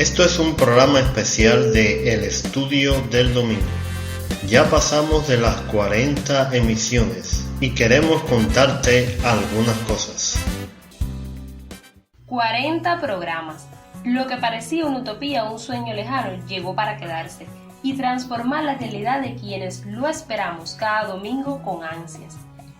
Esto es un programa especial de El Estudio del Domingo. Ya pasamos de las 40 emisiones y queremos contarte algunas cosas. 40 programas. Lo que parecía una utopía o un sueño lejano llegó para quedarse y transformar la realidad de quienes lo esperamos cada domingo con ansias.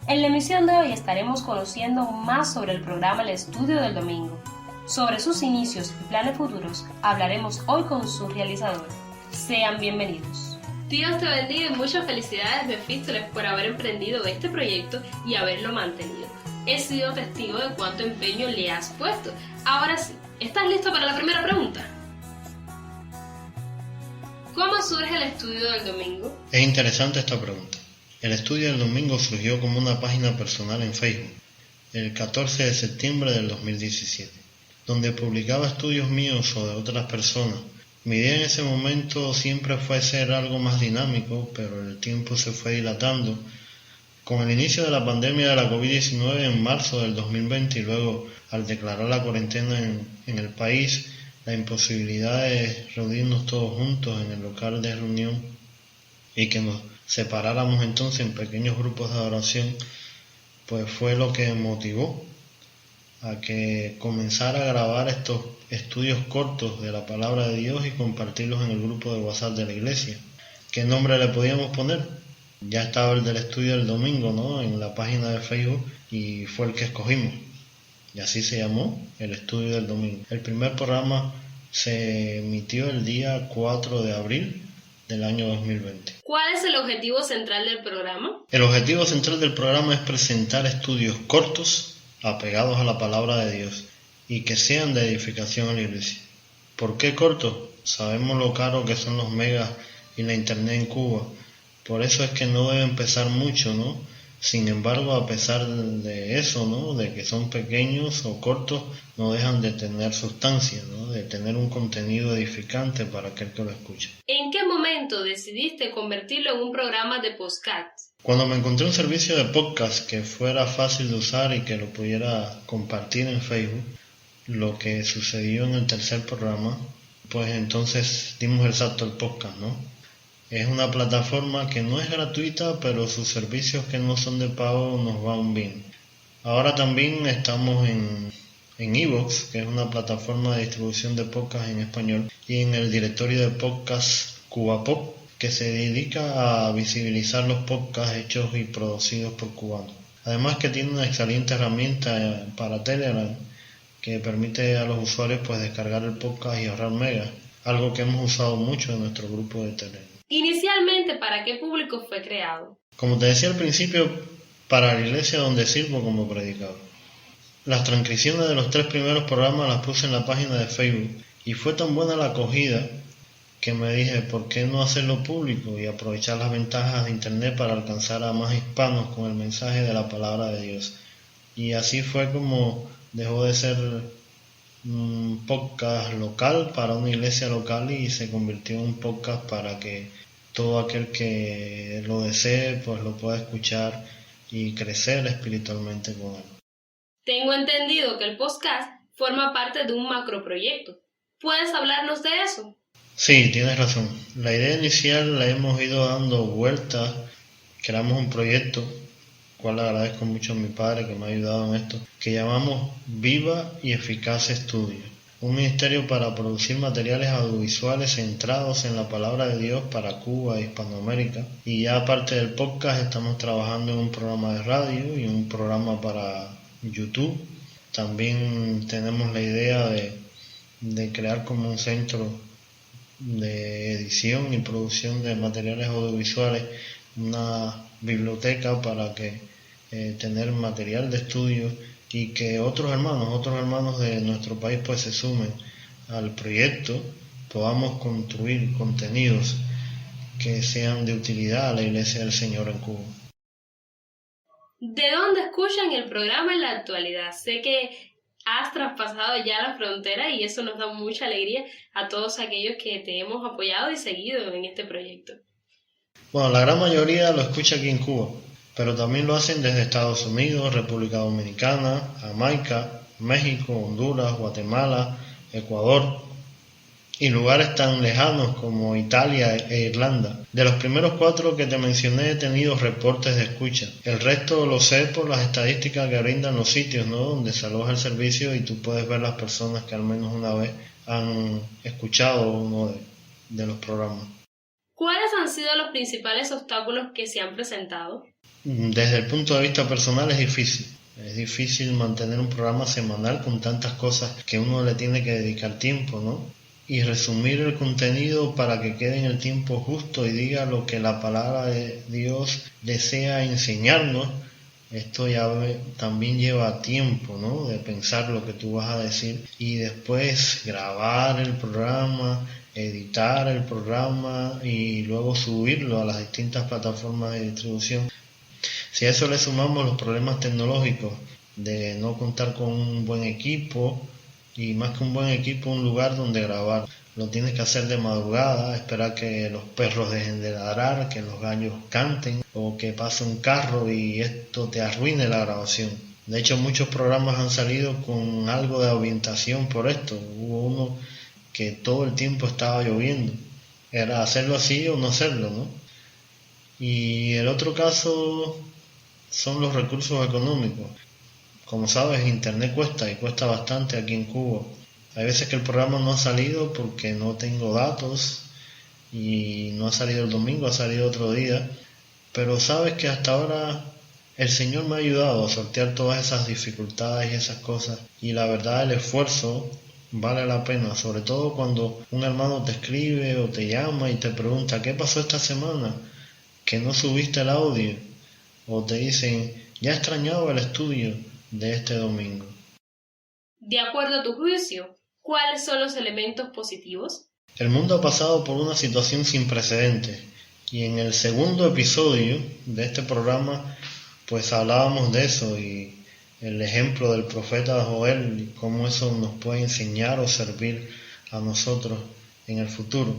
En la emisión de hoy estaremos conociendo más sobre el programa El Estudio del Domingo. Sobre sus inicios y planes futuros hablaremos hoy con su realizador. Sean bienvenidos. Dios te bendiga y muchas felicidades, Mefístoles, por haber emprendido este proyecto y haberlo mantenido. He sido testigo de cuánto empeño le has puesto. Ahora sí, ¿estás listo para la primera pregunta? ¿Cómo surge el Estudio del Domingo? Es interesante esta pregunta. El Estudio del Domingo surgió como una página personal en Facebook, el 14 de septiembre del 2017, donde publicaba estudios míos o de otras personas. Mi idea en ese momento siempre fue ser algo más dinámico, pero el tiempo se fue dilatando. Con el inicio de la pandemia de la COVID-19 en marzo del 2020 y luego al declarar la cuarentena en el país, la imposibilidad de reunirnos todos juntos en el local de reunión y que nos separáramos entonces en pequeños grupos de adoración, pues fue lo que motivó a que comenzara a grabar estos estudios cortos de la palabra de Dios y compartirlos en el grupo de WhatsApp de la iglesia. ¿Qué nombre le podíamos poner? Ya estaba el del Estudio del Domingo, ¿no?, en la página de Facebook, y fue el que escogimos. Y así se llamó, El Estudio del Domingo. El primer programa se emitió el día 4 de abril del año 2020. ¿Cuál es el objetivo central del programa? El objetivo central del programa es presentar estudios cortos, apegados a la palabra de Dios, y que sean de edificación a la iglesia. ¿Por qué cortos? Sabemos lo caro que son los megas y la internet en Cuba. Por eso es que no deben pesar mucho, ¿no? Sin embargo, a pesar de eso, ¿no?, de que son pequeños o cortos, no dejan de tener sustancia, ¿no?, de tener un contenido edificante para aquel que lo escuche. ¿En qué momento decidiste convertirlo en un programa de podcast? Cuando me encontré un servicio de podcast que fuera fácil de usar y que lo pudiera compartir en Facebook, lo que sucedió en el tercer programa, pues entonces dimos el salto al podcast, ¿no? Es una plataforma que no es gratuita, pero sus servicios que no son de pago nos van bien. Ahora también estamos en iVoox, que es una plataforma de distribución de podcast en español, y en el directorio de podcast Cubapop, que se dedica a visibilizar los podcasts hechos y producidos por cubanos. Además que tiene una excelente herramienta para Telegram que permite a los usuarios pues descargar el podcast y ahorrar megas, algo que hemos usado mucho en nuestro grupo de Telegram. Inicialmente, ¿para qué público fue creado? Como te decía al principio, para la iglesia donde sirvo como predicador. Las transcripciones de los 3 primeros programas las puse en la página de Facebook y fue tan buena la acogida que me dije, ¿por qué no hacerlo público y aprovechar las ventajas de internet para alcanzar a más hispanos con el mensaje de la palabra de Dios? Y así fue como dejó de ser un podcast local para una iglesia local y se convirtió en un podcast para que todo aquel que lo desee pues lo pueda escuchar y crecer espiritualmente con él. Tengo entendido que el podcast forma parte de un macroproyecto. ¿Puedes hablarnos de eso? Sí, tienes razón. La idea inicial la hemos ido dando vueltas. Creamos un proyecto, cual agradezco mucho a mi padre que me ha ayudado en esto, que llamamos Viva y Eficaz Estudio. Un ministerio para producir materiales audiovisuales centrados en la palabra de Dios para Cuba e Hispanoamérica. Y ya aparte del podcast estamos trabajando en un programa de radio y un programa para YouTube. También tenemos la idea de crear como un centro de edición y producción de materiales audiovisuales, una biblioteca para que tener material de estudio y que otros hermanos de nuestro país pues se sumen al proyecto, podamos construir contenidos que sean de utilidad a la Iglesia del Señor en Cuba. ¿De dónde escuchan el programa en la actualidad? Sé que has traspasado ya la frontera y eso nos da mucha alegría a todos aquellos que te hemos apoyado y seguido en este proyecto. Bueno, la gran mayoría lo escucha aquí en Cuba, pero también lo hacen desde Estados Unidos, República Dominicana, Jamaica, México, Honduras, Guatemala, Ecuador y lugares tan lejanos como Italia e Irlanda. De los primeros 4 que te mencioné he tenido reportes de escucha. El resto lo sé por las estadísticas que brindan los sitios, ¿no?, donde se aloja el servicio y tú puedes ver las personas que al menos una vez han escuchado uno de los programas. ¿Cuáles han sido los principales obstáculos que se han presentado? Desde el punto de vista personal es difícil. Es difícil mantener un programa semanal con tantas cosas que uno le tiene que dedicar tiempo, ¿no? Y resumir el contenido para que quede en el tiempo justo y diga lo que la palabra de Dios desea enseñarnos. Esto ya también lleva tiempo, ¿no?, de pensar lo que tú vas a decir y después grabar el programa, editar el programa y luego subirlo a las distintas plataformas de distribución. Si a eso le sumamos los problemas tecnológicos de no contar con un buen equipo, y más que un buen equipo, un lugar donde grabar. Lo tienes que hacer de madrugada, esperar que los perros dejen de ladrar, que los gallos canten o que pase un carro y esto te arruine la grabación. De hecho, muchos programas han salido con algo de ambientación por esto. Hubo uno que todo el tiempo estaba lloviendo. Era hacerlo así o no hacerlo, ¿no? Y el otro caso son los recursos económicos. Como sabes, internet cuesta y cuesta bastante aquí en Cuba. Hay veces que el programa no ha salido porque no tengo datos y no ha salido el domingo, ha salido otro día. Pero sabes que hasta ahora el Señor me ha ayudado a sortear todas esas dificultades y esas cosas. Y la verdad, el esfuerzo vale la pena, sobre todo cuando un hermano te escribe o te llama y te pregunta ¿qué pasó esta semana? Que no subiste el audio. O te dicen, ya extrañaba el estudio de este domingo. De acuerdo a tu juicio, ¿cuáles son los elementos positivos? El mundo ha pasado por una situación sin precedentes y en el segundo episodio de este programa pues hablábamos de eso y el ejemplo del profeta Joel y cómo eso nos puede enseñar o servir a nosotros en el futuro.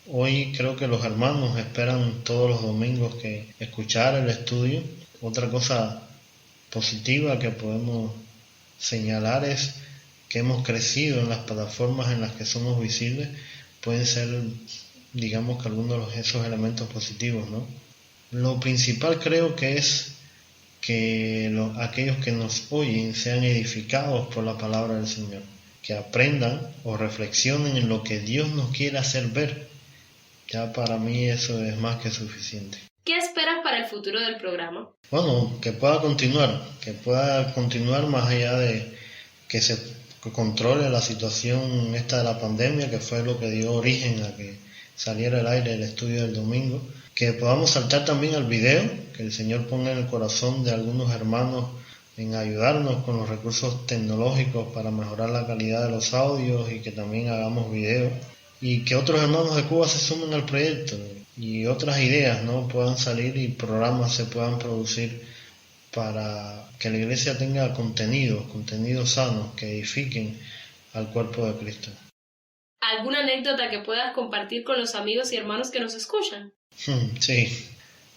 Hoy creo que los hermanos esperan todos los domingos que escuchar el estudio. Otra cosa positiva que podemos señalar es que hemos crecido en las plataformas en las que somos visibles. Pueden ser, digamos, que algunos de esos elementos positivos, ¿no? Lo principal creo que es que aquellos que nos oyen sean edificados por la palabra del Señor, que aprendan o reflexionen en lo que Dios nos quiere hacer ver. Ya para mí eso es más que suficiente. ¿Qué esperas para el futuro del programa? Bueno, que pueda continuar más allá de que se controle la situación esta de la pandemia, que fue lo que dio origen a que saliera al aire el estudio del domingo. Que podamos saltar también al video, que el Señor ponga en el corazón de algunos hermanos en ayudarnos con los recursos tecnológicos para mejorar la calidad de los audios y que también hagamos videos. Y que otros hermanos de Cuba se sumen al proyecto y otras ideas, ¿no?, puedan salir y programas se puedan producir para que la iglesia tenga contenidos sanos que edifiquen al cuerpo de Cristo. ¿Alguna anécdota que puedas compartir con los amigos y hermanos que nos escuchan? Sí,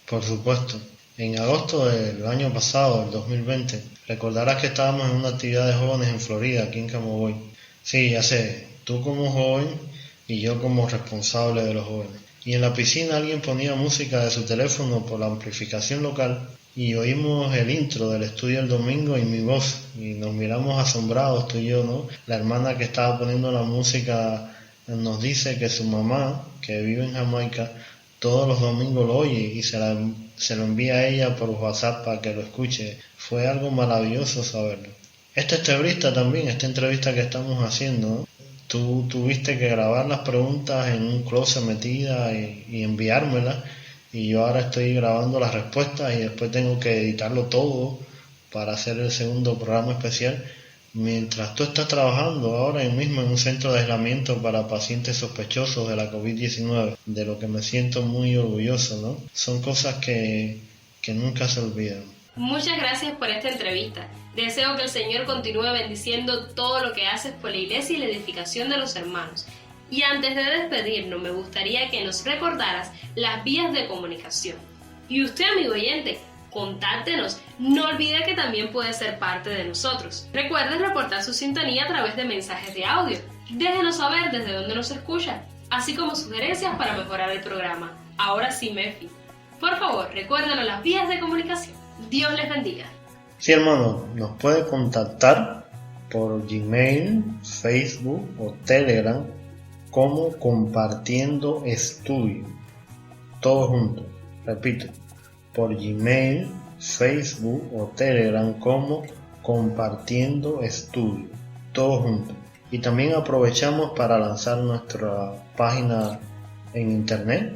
por supuesto. En agosto del año pasado, el 2020, recordarás que estábamos en una actividad de jóvenes en Florida, aquí en Camagüey. Sí, ya sé, tú como joven y yo como responsable de los jóvenes. Y en la piscina alguien ponía música de su teléfono por la amplificación local y oímos el intro del estudio el domingo y mi voz y nos miramos asombrados tú y yo, ¿no? La hermana que estaba poniendo la música nos dice que su mamá, que vive en Jamaica, todos los domingos lo oye y se lo envía a ella por WhatsApp para que lo escuche. Fue algo maravilloso saberlo. Esta entrevista que estamos haciendo, ¿no? Tú tuviste que grabar las preguntas en un closet metida y enviármelas y yo ahora estoy grabando las respuestas y después tengo que editarlo todo para hacer el segundo programa especial mientras tú estás trabajando ahora mismo en un centro de aislamiento para pacientes sospechosos de la COVID-19, de lo que me siento muy orgulloso, ¿no? Son cosas que nunca se olvidan. Muchas gracias por esta entrevista. Deseo que el Señor continúe bendiciendo todo lo que haces por la iglesia y la edificación de los hermanos. Y antes de despedirnos, me gustaría que nos recordaras las vías de comunicación. Y usted, amigo oyente, Contáctenos. No olvide que también puede ser parte de nosotros. Recuerde reportar su sintonía a través de mensajes de audio. Déjenos saber desde dónde nos escucha, así como sugerencias para mejorar el programa. Ahora sí, Mefi. Por favor, recuérdenos las vías de comunicación. Dios les bendiga. Sí, hermano, nos puede contactar por Gmail, Facebook o Telegram como Compartiendo Estudio. Todo junto. Repito, por Gmail, Facebook o Telegram como Compartiendo Estudio. Todo junto. Y también aprovechamos para lanzar nuestra página en internet.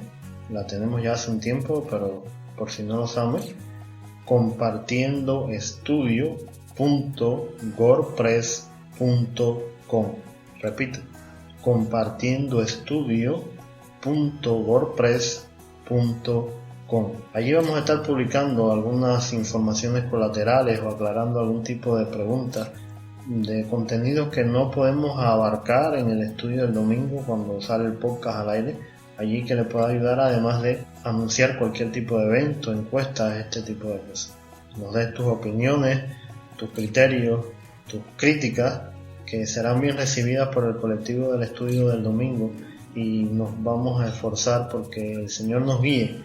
La tenemos ya hace un tiempo, pero por si no lo saben, compartiendoestudio.wordpress.com. Repito, compartiendoestudio.wordpress.com. Allí vamos a estar publicando algunas informaciones colaterales o aclarando algún tipo de preguntas de contenidos que no podemos abarcar en el estudio del domingo cuando sale el podcast al aire. Allí que le pueda ayudar, además de anunciar cualquier tipo de evento, encuestas, este tipo de cosas. Nos des tus opiniones, tus criterios, tus críticas, que serán bien recibidas por el colectivo del estudio del domingo, y nos vamos a esforzar porque el Señor nos guíe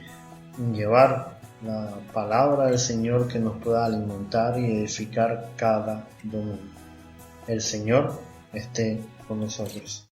en llevar la palabra del Señor que nos pueda alimentar y edificar cada domingo. El Señor esté con nosotros.